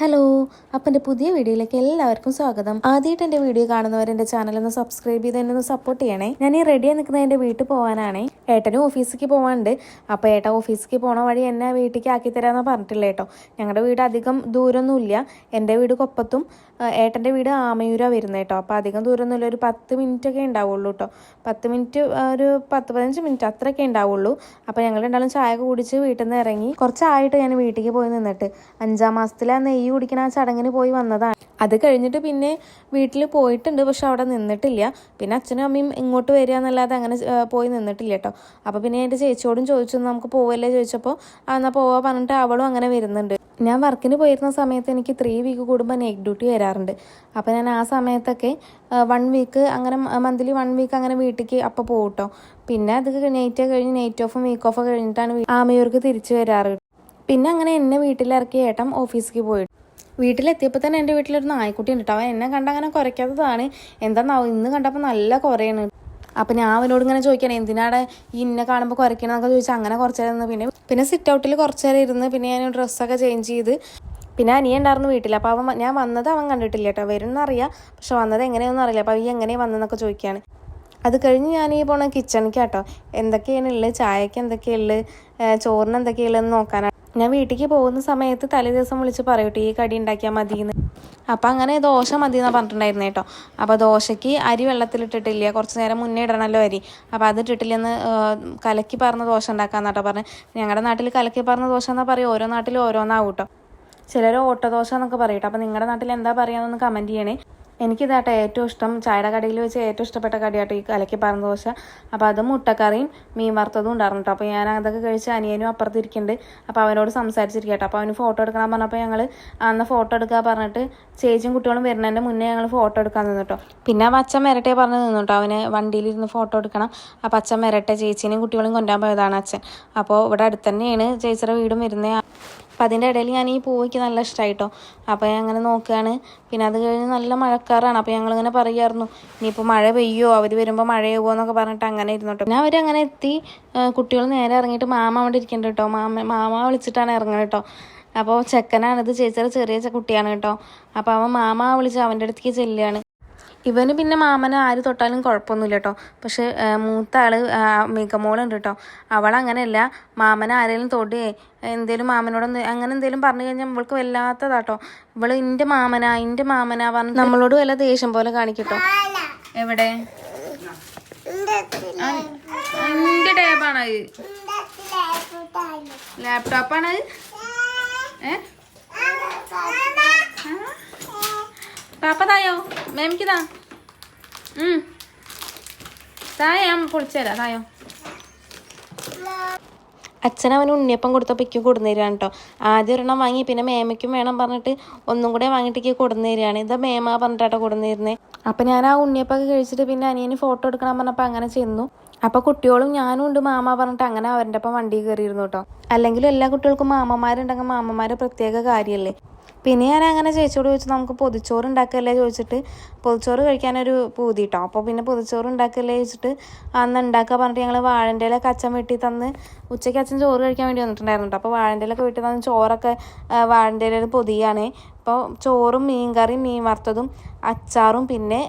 Hello, അപ്പം എൻ്റെ പുതിയ വീഡിയോയിലേക്ക് എല്ലാവർക്കും സ്വാഗതം. ആദ്യമായിട്ട് എൻ്റെ വീഡിയോ കാണുന്നവർ എൻ്റെ ചാനലൊന്ന് സബ്സ്ക്രൈബ് ചെയ്ത് എന്നെ ഒന്ന് സപ്പോർട്ട് ചെയ്യണേ. ഞാൻ ഈ റെഡിയായി നിൽക്കുന്നത് എൻ്റെ വീട്ടിൽ പോകാനാണേ. ഏട്ടനും ഓഫീസിലേക്ക് പോകാനുണ്ട്. അപ്പോൾ ഏട്ടൻ ഓഫീസിലേക്ക് പോണ വഴി എന്നെ വീട്ടിലേക്ക് ആക്കി തരാമെന്ന് പറഞ്ഞിട്ടില്ല കേട്ടോ. ഞങ്ങളുടെ വീട് അധികം ദൂരമൊന്നുമില്ല. എൻ്റെ വീട് കൊപ്പത്തും ഏട്ടൻ്റെ വീട് ആമയൂരാണ് വരുന്നത് കേട്ടോ. അപ്പോൾ അധികം ദൂരമൊന്നുമില്ല, ഒരു 10 മിനിറ്റൊക്കെ ഉണ്ടാവുള്ളൂ കേട്ടോ. 10 മിനിറ്റ്, ഒരു 10-15 മിനിറ്റ് അത്രയൊക്കെ ഉണ്ടാവുള്ളൂ. അപ്പോൾ ഞങ്ങൾ രണ്ടാളും ചായ കുടിച്ച് വീട്ടിൽ നിന്ന് ഇറങ്ങി. കുറച്ചായിട്ട് ഞാൻ വീട്ടിലേക്ക് പോയി നിന്നിട്ട് 5-ാം മാസത്തിലെ നെയ്യ് കുടിക്കുന്ന ആ ചടങ്ങിന് പോയി വന്നതാണ്. അത് കഴിഞ്ഞിട്ട് പിന്നെ വീട്ടിൽ പോയിട്ടുണ്ട്, പക്ഷെ അവിടെ നിന്നിട്ടില്ല. പിന്നെ അച്ഛനും അമ്മയും ഇങ്ങോട്ട് വരിക എന്നല്ലാതെ അങ്ങനെ പോയി നിന്നിട്ടില്ല കേട്ടോ. അപ്പോൾ പിന്നെ എൻ്റെ ചേച്ചിയോടും ചോദിച്ചു, നമുക്ക് പോവല്ലേ ചോദിച്ചപ്പോൾ എന്നാൽ പോവാ പറഞ്ഞിട്ട് അവളും അങ്ങനെ വരുന്നുണ്ട്. ഞാൻ വർക്കിന് പോയിരുന്ന സമയത്ത് എനിക്ക് 3 വീക്ക് കൂടുമ്പോൾ നൈറ്റ് ഡ്യൂട്ടി വരാറുണ്ട്. അപ്പോൾ ഞാൻ ആ സമയത്തൊക്കെ 1 വീക്ക് അങ്ങനെ മന്ത്ലി 1 വീക്ക് അങ്ങനെ വീട്ടിലേക്ക് അപ്പോൾ പോകും കേട്ടോ. പിന്നെ അത് നൈറ്റ് കഴിഞ്ഞ് നൈറ്റ് ഓഫും വീക്ക് ഓഫ് കഴിഞ്ഞിട്ടാണ് ആമയൂർക്ക് തിരിച്ചു വരാറ്. പിന്നെ അങ്ങനെ എന്നെ വീട്ടിലിറക്കി ഏട്ടൻ ഓഫീസിലേക്ക് പോയി. വീട്ടിലെത്തിയപ്പോൾ തന്നെ എൻ്റെ വീട്ടിലൊരു നായ്ക്കുട്ടി ഉണ്ട് കേട്ടോ. അവൻ എന്നെ കണ്ട അങ്ങനെ കുറയ്ക്കാത്തതാണ്. എന്താണെന്നാവും ഇന്ന് കണ്ടപ്പോൾ നല്ല കുറയാണ്. അപ്പം ഞാൻ അവനോട് ഇങ്ങനെ ചോദിക്കണം, എന്തിനാടെ ഈ ഇന്നെ കാണുമ്പോൾ കുറയ്ക്കണമെന്നൊക്കെ ചോദിച്ചാൽ അങ്ങനെ കുറച്ച് നേരം ഇരുന്ന് പിന്നെ സിറ്റ് ഔട്ടിൽ കുറച്ച് നേരം ഇരുന്ന് പിന്നെ ഞാൻ ഡ്രസ്സൊക്കെ ചേഞ്ച് ചെയ്ത് പിന്നെ അനിയൻ ഉണ്ടായിരുന്നു വീട്ടിൽ. അപ്പോൾ ഞാൻ വന്നത് അവൻ കണ്ടിട്ടില്ല കേട്ടോ. വരുമെന്നറിയാം, പക്ഷെ വന്നത് എങ്ങനെയൊന്നും അറിയില്ല. അപ്പോൾ ഈ എങ്ങനെയാണ് വന്നതെന്നൊക്കെ ചോദിക്കുകയാണ്. അത് കഴിഞ്ഞ് ഞാൻ ഈ പോണ കിച്ചണിക്ക് കേട്ടോ, എന്തൊക്കെയാണ് ഉള്ളത്, ചായക്ക് എന്തൊക്കെയാണ് ഉള്ളത്, ചോറിന് എന്തൊക്കെയുള്ളതെന്ന് നോക്കാനാണ്. ഞാൻ വീട്ടിലേക്ക് പോകുന്ന സമയത്ത് തലേ ദിവസം വിളിച്ച് പറയൂട്ടോ, ഈ കടി ഉണ്ടാക്കിയാൽ മതിയെന്ന്. അപ്പം അങ്ങനെ ദോശ മതി എന്നാണ് പറഞ്ഞിട്ടുണ്ടായിരുന്നു കേട്ടോ. അപ്പോൾ ദോശയ്ക്ക് അരി വെള്ളത്തിലിട്ടിട്ടില്ല, കുറച്ച് നേരം മുന്നേ ഇടണമല്ലോ അരി. അപ്പോൾ അത് ഇട്ടിട്ടില്ലെന്ന് കലക്കി പറഞ്ഞ ദോശ ഉണ്ടാക്കാമെന്നാട്ടോ പറഞ്ഞ്. ഞങ്ങളുടെ നാട്ടിൽ കലക്കി പറഞ്ഞ ദോശ എന്നാ പറയും, ഓരോ നാട്ടിലും ഓരോന്നാവും കേട്ടോ. ചിലർ ഓട്ടദോശ എന്നൊക്കെ പറയും കേട്ടോ. അപ്പോൾ നിങ്ങളുടെ നാട്ടിൽ എന്താ പറയുകയെന്നൊന്ന് കമൻറ്റ് ചെയ്യണേ. എനിക്കിതാട്ടോ ഏറ്റവും ഇഷ്ടം, ചായയുടെ കടയിൽ വെച്ച് ഏറ്റവും ഇഷ്ടപ്പെട്ട കടിയാട്ടോ ഈ കലക്കി പറഞ്ഞ ദോശ. അപ്പോൾ അത് മുട്ടക്കറിയും മീൻ വറുത്തതും ഉണ്ടായിരുന്നു കേട്ടോ. അപ്പോൾ ഞാൻ അതൊക്കെ കഴിച്ച് അനിയനും അപ്പുറത്തിരിക്കുന്നുണ്ട്. അപ്പോൾ അവനോട് സംസാരിച്ചിരിക്കുക കേട്ടോ. അപ്പോൾ അവന് ഫോട്ടോ എടുക്കണം പറഞ്ഞപ്പോൾ ഞങ്ങൾ അന്ന് ഫോട്ടോ എടുക്കുക പറഞ്ഞിട്ട് ചേച്ചിയും കുട്ടികളും വരുന്നതിൻ്റെ മുന്നേ ഞങ്ങൾ ഫോട്ടോ എടുക്കാൻ നിന്നു കേട്ടോ. പിന്നെ അച്ഛൻ വരട്ടെ പറഞ്ഞ് നിന്നു കേട്ടോ. അവന് വണ്ടിയിലിരുന്ന് ഫോട്ടോ എടുക്കണം. അപ്പോൾ അച്ഛൻ വരട്ടെ, ചേച്ചീനെയും കുട്ടികളും കൊണ്ടുപോകാൻ പോയതാണ് അച്ഛൻ. അപ്പോൾ ഇവിടെ അടുത്ത് തന്നെയാണ് ചേച്ചിയുടെ വീടും വരുന്നത്. അപ്പം അതിൻ്റെ ഇടയിൽ ഞാൻ ഈ പൂവയ്ക്ക് നല്ല ഇഷ്ടമായിട്ടോ. അപ്പോൾ ഞാൻ അങ്ങനെ നോക്കുകയാണ്. പിന്നെ അത് കഴിഞ്ഞ് നല്ല മഴക്കാറാണ്. അപ്പോൾ ഞങ്ങളിങ്ങനെ പറയുമായിരുന്നു, ഇനിയിപ്പോൾ മഴ പെയ്യോ, അവർ വരുമ്പോൾ മഴയാകുമോ എന്നൊക്കെ പറഞ്ഞിട്ട് അങ്ങനെ ഇരുന്നോട്ടോ. പിന്നെ അവരങ്ങനെ എത്തി. കുട്ടികൾ നേരെ ഇറങ്ങിയിട്ട് മാമ അവിടെ ഇരിക്കുന്നുണ്ട് കേട്ടോ. മാമ വിളിച്ചിട്ടാണ് ഇറങ്ങുന്നത് കേട്ടോ. അപ്പോൾ ചെക്കനാണിത്, ചേച്ചിയുടെ ചെറിയ കുട്ടിയാണ് കേട്ടോ. അപ്പോൾ അവൻ മാമ വിളിച്ച് അവൻ്റെ അടുത്തേക്ക് ചെല്ലുകയാണ്. ഇവന് പിന്നെ മാമനെ ആര് തൊട്ടാലും കുഴപ്പമൊന്നുമില്ല കേട്ടോ. പക്ഷെ മൂത്ത ആള് മികമോളുണ്ട് കേട്ടോ. അവളങ്ങനെയല്ല, മാമനെ ആരെങ്കിലും തൊടുകയെ എന്തേലും മാമനോടൊന്ന് അങ്ങനെ എന്തെങ്കിലും പറഞ്ഞു കഴിഞ്ഞാൽ ഇവൾക്ക് വല്ലാത്തതാട്ടോ. ഇവള് എൻ്റെ മാമനാ പറഞ്ഞ് നമ്മളോട് വല്ല ദേഷ്യം പോലെ കാണിക്കട്ടോ. എവിടെ എൻ്റെ ടേബാണ്, ലാപ്ടോപ്പാണ്. പാപ്പ തായോ, മേമിക്ക് തായ ഞാൻ പൊളിച്ചുതരാം, തായോ. അച്ഛൻ അവന് ഉണ്ണിയപ്പം കൊടുത്തപ്പോൾ എനിക്ക് കൊടുന്നു തരികയാണ് കേട്ടോ. ആദ്യം ഒരെണ്ണം വാങ്ങി, പിന്നെ മേമയ്ക്കും വേണം പറഞ്ഞിട്ട് ഒന്നും കൂടെ വാങ്ങിയിട്ടേക്ക് കൊടുന്നു തരികയാണ്. ഇതാ മേമ പറഞ്ഞിട്ടാട്ടോ കൊടുന്നു തരുന്നത്. അപ്പം ഞാൻ ആ ഉണ്ണിയപ്പൊക്കെ കഴിച്ചിട്ട് പിന്നെ അനിയന് ഫോട്ടോ എടുക്കണം പറഞ്ഞപ്പോൾ അങ്ങനെ ചെന്നു. അപ്പോൾ കുട്ടികളും ഞാനും ഉണ്ട് മാമ പറഞ്ഞിട്ട് അങ്ങനെ അവരുടെ ഒപ്പം വണ്ടി കയറിയിരുന്നു കേട്ടോ. അല്ലെങ്കിലും എല്ലാ കുട്ടികൾക്കും മാമന്മാരുണ്ടെങ്കിൽ മാമന്മാരെ പ്രത്യേക കാര്യമല്ലേ. പിന്നെ ഞാൻ അങ്ങനെ ചേച്ചിയോട് ചോദിച്ചു, നമുക്ക് പൊതിച്ചോറ് ഉണ്ടാക്കല്ലേ ചോദിച്ചിട്ട്, പൊതിച്ചോറ് കഴിക്കാനൊരു പൂതി കേട്ടോ. അപ്പോൾ പിന്നെ പൊതിച്ചോറ് ഉണ്ടാക്കല്ലേ ചോദിച്ചിട്ട് അന്ന് ഉണ്ടാക്കുക പറഞ്ഞിട്ട് ഞങ്ങൾ വാഴൻ്റെ ഇലയൊക്കെ അച്ഛൻ വെട്ടി തന്ന്, ഉച്ചയ്ക്ക് അച്ഛൻ ചോറ് കഴിക്കാൻ വേണ്ടി വന്നിട്ടുണ്ടായിരുന്നു കേട്ടോ. അപ്പോൾ വാഴൻ്റെ ഇലയൊക്കെ വെട്ടി തന്ന് ചോറൊക്കെ വാഴൻ്റെ ഇലയിൽ പൊതിയാണ്. അപ്പോൾ ചോറും മീൻകറിയും മീൻ വറുത്തതും അച്ചാറും പിന്നെ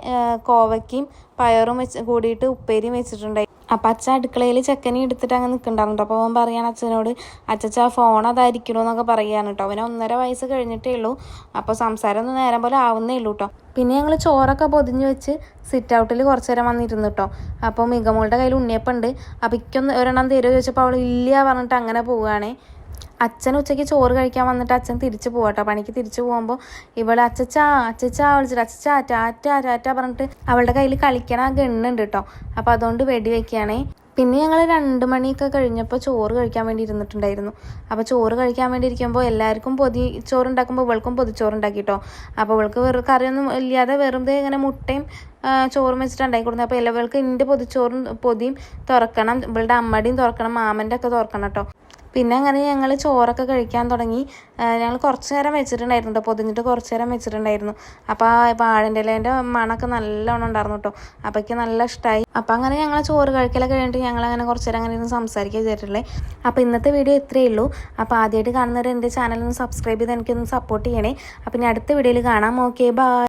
കോവയ്ക്കും പയറും കൂടിയിട്ട് ഉപ്പേരിയും വെച്ചിട്ടുണ്ടായി. അപ്പം അച്ഛൻ അടുക്കളയിൽ ചെക്കനെ എടുത്തിട്ട് അങ്ങ് നിൽക്കുന്നുണ്ടായിരുന്നു. അപ്പോൾ അവൻ പറയാണ് അച്ഛനോട്, അച്ഛാ ഫോൺ അതായിരിക്കണോ എന്നൊക്കെ പറയുകയാണ് കേട്ടോ. അവന് 1.5 വയസ്സ് കഴിഞ്ഞിട്ടേ ഉള്ളൂ. അപ്പോൾ സംസാരം ഒന്നും നേരം പോലെ ആവുന്നേ ഉള്ളൂ കേട്ടോ. പിന്നെ ഞങ്ങൾ ചോറൊക്കെ പൊതിഞ്ഞ് വെച്ച് സിറ്റ് ഔട്ടിൽ കുറച്ച് നേരം വന്നിരുന്നു കേട്ടോ. അപ്പോൾ മികമോളുടെ കയ്യിൽ ഉണ്ണിയപ്പം ഉണ്ട്. അപ്പോൾ എനിക്കൊന്ന് ഒരെണ്ണം തരുമോ ചോദിച്ചപ്പോൾ അവൾ ഇല്ല പറഞ്ഞിട്ട് അങ്ങനെ പോവുകയാണേ. അച്ഛൻ ഉച്ചയ്ക്ക് ചോറ് കഴിക്കാൻ വന്നിട്ട് അച്ഛൻ തിരിച്ചു പോകട്ടോ. പണിക്ക് തിരിച്ചു പോകുമ്പോൾ ഇവള് അച്ചച്ചാ വിളിച്ചിട്ട് അച്ചച്ചാ ടാറ്റ പറഞ്ഞിട്ട് അവളുടെ കയ്യിൽ കളിക്കണ ആ ഗണ്ണുണ്ട് കേട്ടോ. അപ്പോൾ അതുകൊണ്ട് വെടി വെക്കുകയാണേ. പിന്നെ ഞങ്ങൾ 2 മണിയൊക്കെ കഴിഞ്ഞപ്പോൾ ചോറ് കഴിക്കാൻ വേണ്ടി ഇരുന്നിട്ടുണ്ടായിരുന്നു. അപ്പോൾ ചോറ് കഴിക്കാൻ വേണ്ടി ഇരിക്കുമ്പോൾ എല്ലാവർക്കും ചോറുണ്ടാക്കുമ്പോൾ ഇവൾക്കും പൊതിച്ചോറുണ്ടാക്കി കേട്ടോ. അപ്പോൾ ഇവൾക്ക് കറിയൊന്നും ഇല്ലാതെ വെറുതെ ഇങ്ങനെ മുട്ടയും ചോറും വെച്ചിട്ട് ഉണ്ടാക്കി കൊടുക്കുന്നത്. അപ്പോൾ എല്ലാവർക്ക് എൻ്റെ പൊതിയും തുറക്കണം, ഇവളുടെ അമ്മയുടെയും തുറക്കണം, മാമൻ്റെ ഒക്കെ തുറക്കണം കേട്ടോ. പിന്നെ അങ്ങനെ ഞങ്ങൾ ചോറൊക്കെ കഴിക്കാൻ തുടങ്ങി. ഞങ്ങൾ കുറച്ച് നേരം വെച്ചിട്ടുണ്ടായിരുന്നു കേട്ടോ, പൊതിഞ്ഞിട്ട് കുറച്ച് നേരം വെച്ചിട്ടുണ്ടായിരുന്നു. അപ്പോൾ ആ വാഴൻ്റെ ഇലേൻ്റെ മണമൊക്കെ നല്ലോണം ഉണ്ടായിരുന്നു കേട്ടോ. അപ്പോൾ എനിക്ക് നല്ല ഇഷ്ടമായി. അപ്പോൾ അങ്ങനെ ഞങ്ങൾ ചോറ് കഴിക്കലൊക്കെ കഴിഞ്ഞിട്ട് ഞങ്ങൾ അങ്ങനെ കുറച്ച് നേരം അങ്ങനെ ഇരുന്ന് സംസാരിക്കുക ചെയ്തിട്ടുള്ളത്. അപ്പോൾ ഇന്നത്തെ വീഡിയോ ഇത്രയേ ഉള്ളൂ. അപ്പോൾ ആദ്യമായിട്ട് കാണുന്നവർ എൻ്റെ ചാനൽ ഒന്ന് സബ്സ്ക്രൈബ് ചെയ്ത് എനിക്കൊന്ന് സപ്പോർട്ട് ചെയ്യണേ. അപ്പോൾ ഇനി അടുത്ത വീഡിയോയിൽ കാണാം. Okay, by.